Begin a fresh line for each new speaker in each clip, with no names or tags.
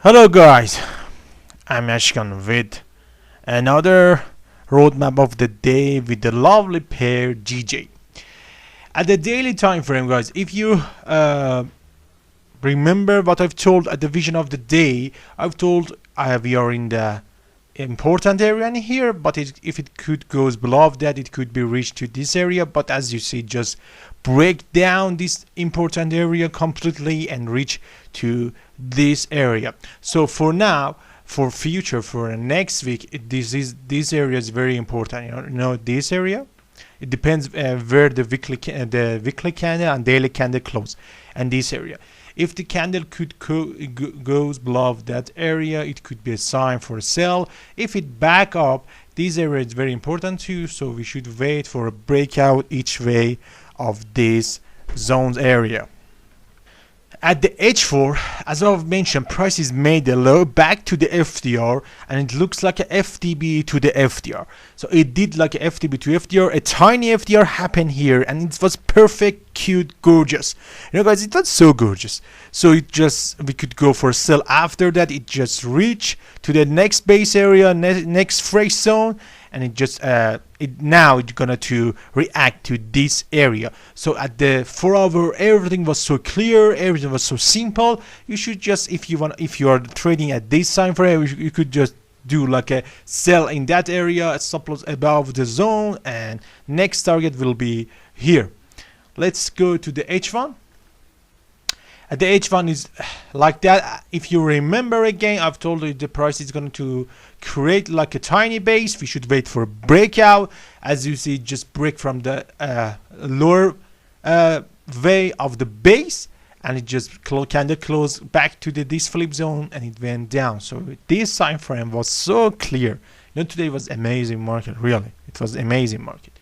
Hello guys, I'm Ashkan with another roadmap of the day with the lovely pair GJ. At the daily time frame, guys, if you remember what I've told at the vision of the day, I've told we are in the important area in here, but if it could goes below that, it could be reached to this area. But as you see, just break down this important area completely and reach to this area. So for now, for future, for next week, this area is very important. You know this area. It depends where the weekly candle and daily candle close, and this area. If the candle could goes below that area, it could be a sign for a sell. If it back up, this area is very important too. So we should wait for a breakout each way of this zones area. At the H4, as I've mentioned, price is made a low back to the FDR, and it looks like a FTB to the FDR. So it did like a FTB to FDR, a tiny FDR happened here, and it was perfect, cute, gorgeous. You know, guys, it was so gorgeous. So we could go for a sell after that. It just reached to the next base area, next fresh zone, and it just now it's gonna to react to this area. So at the 4 hour, everything was so clear, everything was so simple. You should just, if you are trading at this time frame, you could just do like a sell in that area, a stop loss above the zone, and next target will be here. Let's go to the H1. At the H1 is like that. If you remember again, I've told you the price is going to create like a tiny base. We should wait for a breakout. As you see, just break from the lower way of the base, and it just candle close back to this flip zone, and it went down. So this time frame was so clear. You know, today was amazing market. Really, it was amazing market.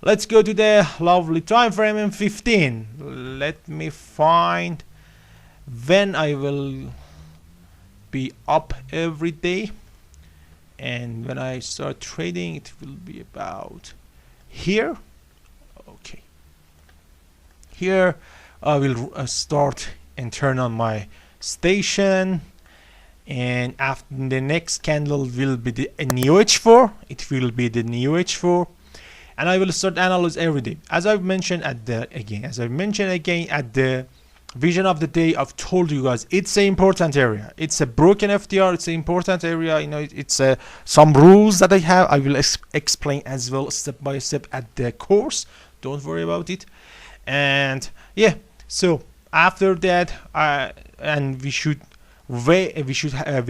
Let's go to the lovely time frame in 15. Let me find when I will be up every day, and when I start trading, it will be about here. Okay, here I will start and turn on my station, and after the next candle will be the new H4. It will be the new H4. And I will start analyze every day. As I've mentioned at the at the vision of the day, I've told you guys it's an important area. It's a broken FDR. It's an important area. You know, it's some rules that I have. I will explain as well step by step at the course. Don't worry about it. And yeah, so after that, and we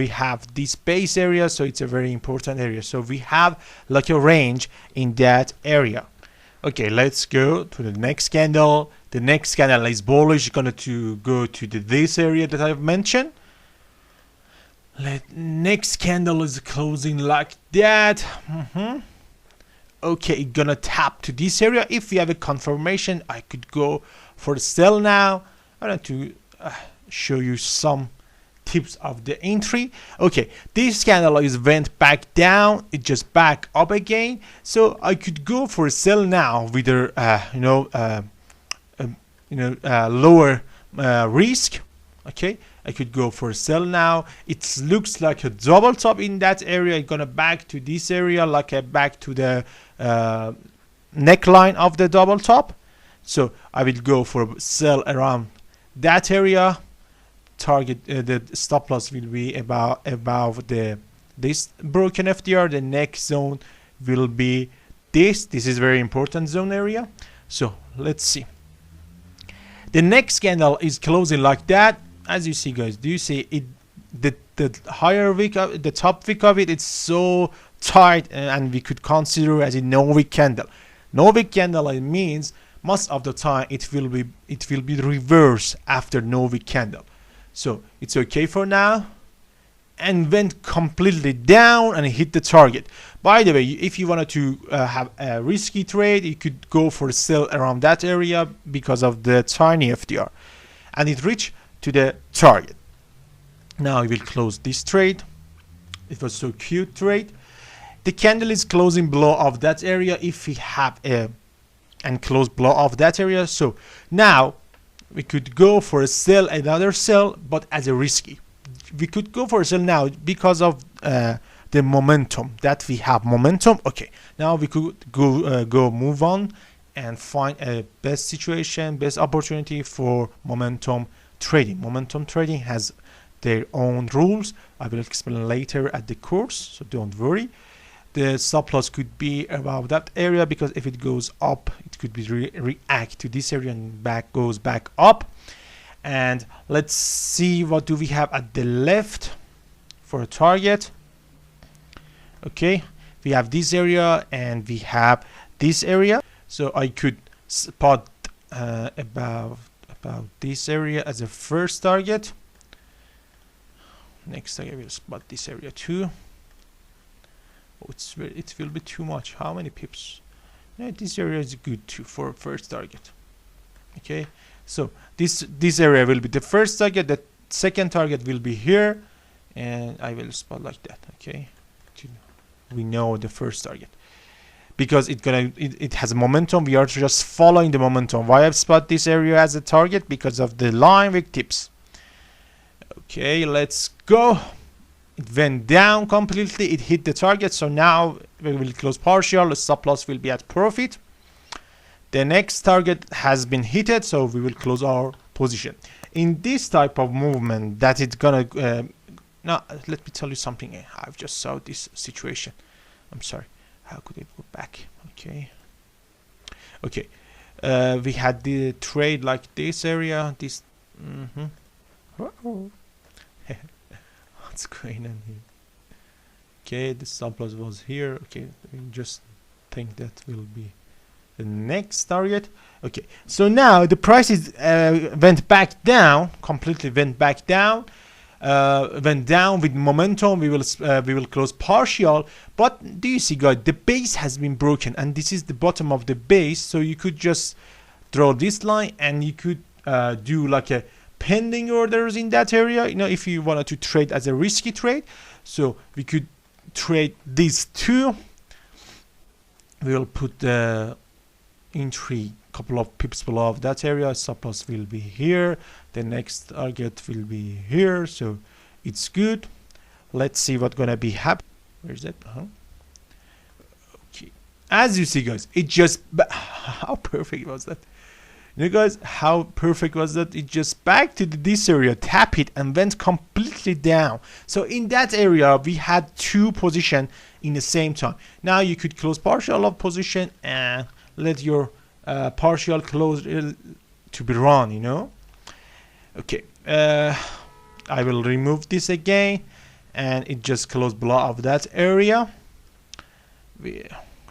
have this base area, so it's a very important area. So we have like a range in that area. Okay, let's go to the next candle. The next candle is bullish, going to go to this area that I've mentioned. Next candle is closing like that. Okay, it's gonna tap to this area. If we have a confirmation, I could go for the sell now. I want to show you some tips of the entry. Okay, this candle is went back down, it just back up again, so I could go for a sell now with a lower risk. Okay, I could go for a sell now. It looks like a double top in that area. It's gonna back to this area, like a back to the neckline of the double top. So I will go for a sell around that area. Target the stop loss will be above this broken FDR. The next zone will be this is very important zone area. So let's see. The next candle is closing like that. As you see, guys, do you see it? The higher wick of the top wick of it's so tight, and we could consider as a no wick candle. No wick candle, it means most of the time it will be reverse after no wick candle. So it's okay for now, and went completely down and hit the target. By the way, if you wanted to have a risky trade, you could go for a sell around that area because of the tiny FDR, and it reached to the target. Now we will close this trade. It was so cute trade. The candle is closing below of that area. If we have a and close below of that area, so now we could go for a sell, another sell, but as a risky. we could go for a sell now because of the momentum that we have. Okay, now we could go move on and find a best situation, best opportunity for momentum trading. Momentum trading has their own rules. I will explain later at the course, so don't worry. The stop loss could be about that area, because if it goes up, it could be react to this area and goes back up. And let's see, what do we have at the left for a target. Okay, we have this area and we have this area, so I could spot about this area as a first target. Next I will spot this area too. Oh, it will be too much. How many pips? No, this area is good too for first target. Okay, so this area will be the first target. The second target will be here, and I will spot like that. Okay, we know the first target because it has momentum. We are just following the momentum. Why I've spot this area as a target? Because of the line wick tips. Okay, let's go. It went down completely. It hit the target, so now we will close partial. The stop loss will be at profit. The next target has been hit, so we will close our position. In this type of movement, that it's gonna now let me tell you something. I've just saw this situation. I'm sorry. How could it go back? Okay. We had the trade like this area. This. What's going on here? Okay, the stop loss was here. Okay, we just think that will be the next target. Okay, so now the prices went back down, completely went back down, went down with momentum. We will close partial, but do you see, guys, the base has been broken, and this is the bottom of the base. So you could just draw this line, and you could do like a pending orders in that area, you know, if you wanted to trade as a risky trade. So we could trade these two. We will put the entry couple of pips below that area. Stop loss will be here, the next target will be here, so it's good. Let's see what's gonna be happening. Where's that? Okay, as you see, guys, it just how perfect was that? You know, guys, how perfect was that? It just back to this area, tap it, and went completely down. So in that area, we had two positions in the same time. Now you could close partial of position and let your partial close to be run, you know. Okay, I will remove this again, and it just closed below of that area.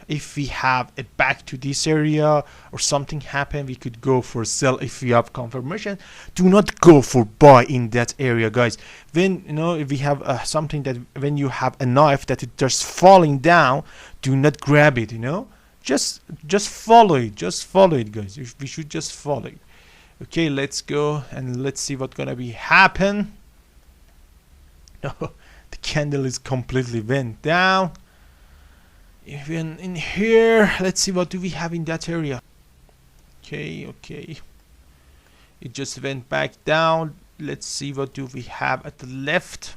If we have it back to this area or something happen, we could go for sell if we have confirmation. Do not go for buy in that area, guys. When you know, if we have something that when you have a knife that is just falling down, do not grab it, you know. Just follow it, guys. We should just follow it. Okay, let's go and let's see what's gonna be happen. The candle is completely went down. Even in here, let's see what do we have in that area. Okay, it just went back down. Let's see what do we have at the left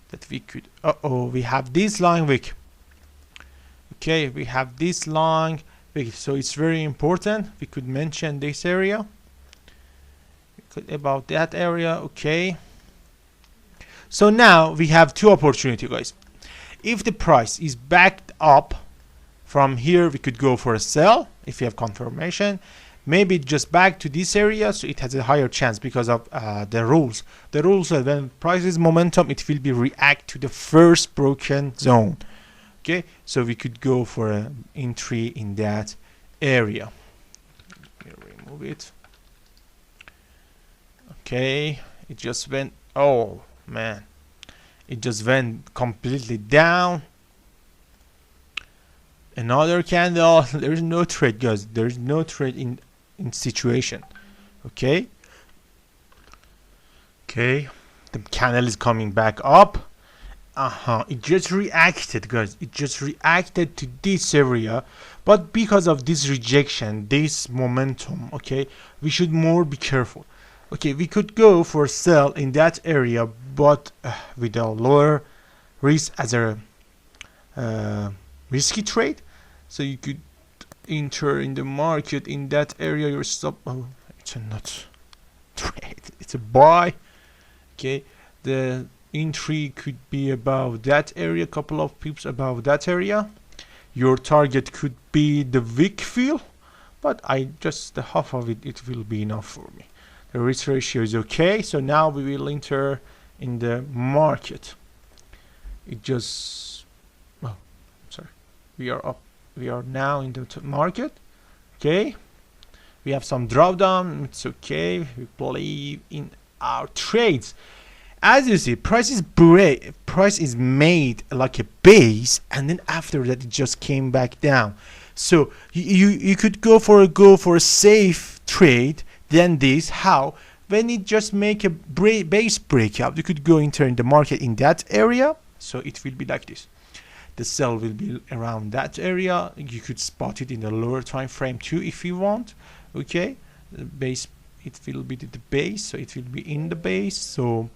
that we could. We have this line wick. Okay, we have this line wick, so it's very important. We could mention this area. About that area. Okay, so now we have two opportunities, guys. If the price is backed up from here, we could go for a sell if you have confirmation. Maybe just back to this area, so it has a higher chance because of the rules. The rules are when price is momentum, it will be react to the first broken zone. Okay, so we could go for an entry in that area. Remove it. Okay, it just went. Oh man. It just went completely down. Another candle. There is no trade, guys. There is no trade in situation. Okay. The candle is coming back up. It just reacted, guys. It just reacted to this area, but because of this rejection, this momentum, okay, we should more be careful. Okay, we could go for sell in that area, but with a lower risk as a risky trade. So you could enter in the market in that area. Your stop. Oh, it's a not trade. It's a buy. Okay, the entry could be above that area, couple of pips above that area. Your target could be the wick fill, but I just the half of it will be enough for me. The risk ratio is okay, so now we will enter in the market. It just, oh, sorry, we are up. We are now in the market. Okay, we have some drawdown. It's okay. We believe in our trades. As you see, price is made like a base, and then after that it just came back down. So you could go for a safe trade than this. How? When it just make a base breakout, you could go enter in the market in that area. So it will be like this. The sell will be around that area. You could spot it in the lower time frame too if you want. Okay, the base, it will be the base, so it will be in the base. So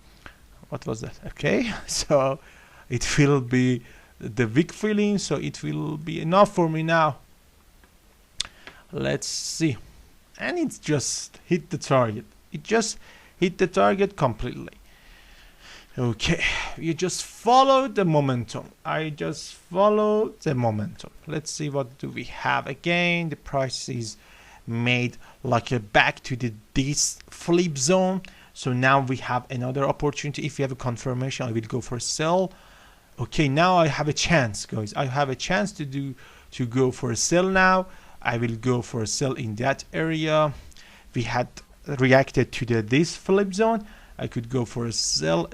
what was that? Okay, so it will be the wick filling, so it will be enough for me now. Let's see. And it's just hit the target. It just hit the target completely. Okay, you just follow the momentum. I just follow the momentum. Let's see what do we have again. The price is made like a back to this flip zone. So now we have another opportunity. If you have a confirmation, I will go for sell. Okay, now I have a chance, guys. I have a chance to go for a sell now. I will go for a sell in that area. We had reacted to this flip zone. I could go for a sell.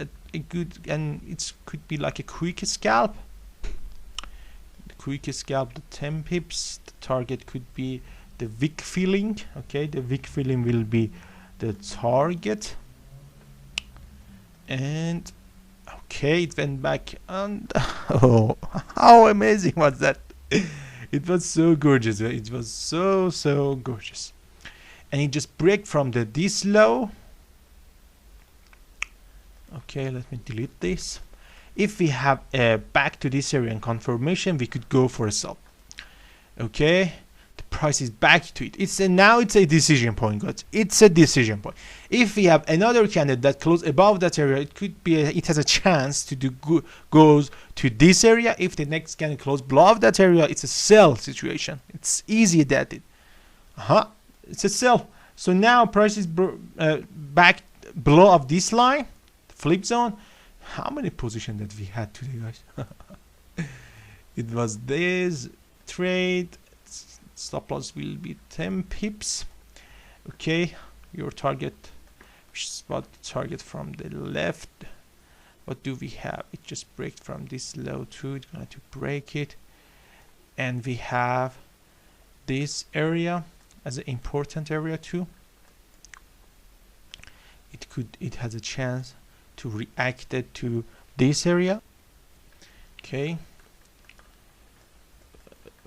And it could be like a quick scalp. The quick scalp, the 10 pips. The target could be the wick filling. Okay, the wick filling will be the target. And okay, it went back, and oh, how amazing was that? It was so gorgeous. It was so gorgeous. And it just break from this low. Okay, let me delete this. If we have a back to this area and confirmation, we could go for a sell. Okay, the price is back to it. Now it's a decision point, guys. It's a decision point. If we have another candidate that close above that area, it could be it has a chance to goes to this area. If the next candidate close below that area, it's a sell situation. It's easy that it. It's a sell. So now price is back below of this line, flip zone. How many positions that we had today, guys? It was this trade. Stop loss will be 10 pips. Okay, your target, which spot target from the left. What do we have? It just break from this low too. It's going to break it, and we have this area as an important area too. It has a chance to react to this area. Okay.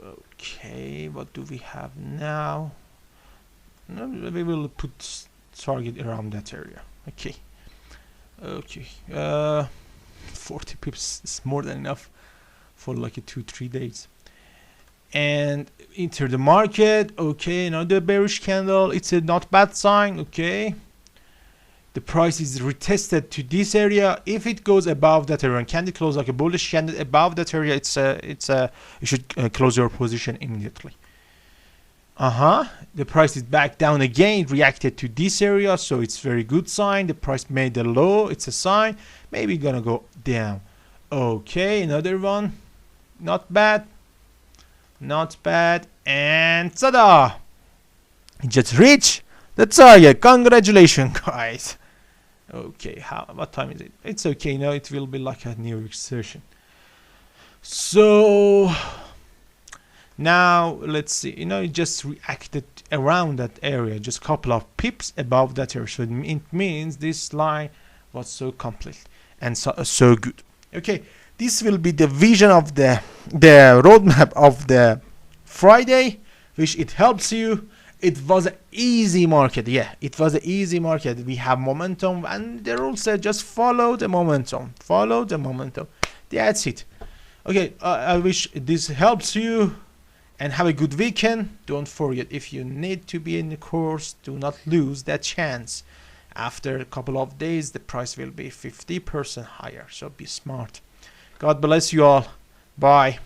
Okay, what do we have now? We will put target around that area. Okay. 40 pips is more than enough for like a 2-3 days. And enter the market. Okay, another bearish candle. It's a not bad sign. Okay, the price is retested to this area. If it goes above that area and candle close like a bullish candle above that area, you should close your position immediately. The price is back down again, reacted to this area, so it's very good sign. The price made a low. It's a sign. Maybe gonna go down. Okay, another one. Not bad. Not bad. And tada! It just reached the target. Congratulations, guys. Okay, what time is it? It's okay now. It will be like a New York session. So now let's see. It just reacted around that area, just a couple of pips above that area. So it means this line was so complete and so good. Okay, this will be the vision of the roadmap of the Friday, which it helps you. it was an easy market. Yeah, it was an easy market. We have momentum, and the rule said just follow the momentum. Follow the momentum. That's it. Okay, I wish this helps you, and have a good weekend. Don't forget, if you need to be in the course, do not lose that chance. After a couple of days, the price will be 50% higher. So be smart. God bless you all. Bye.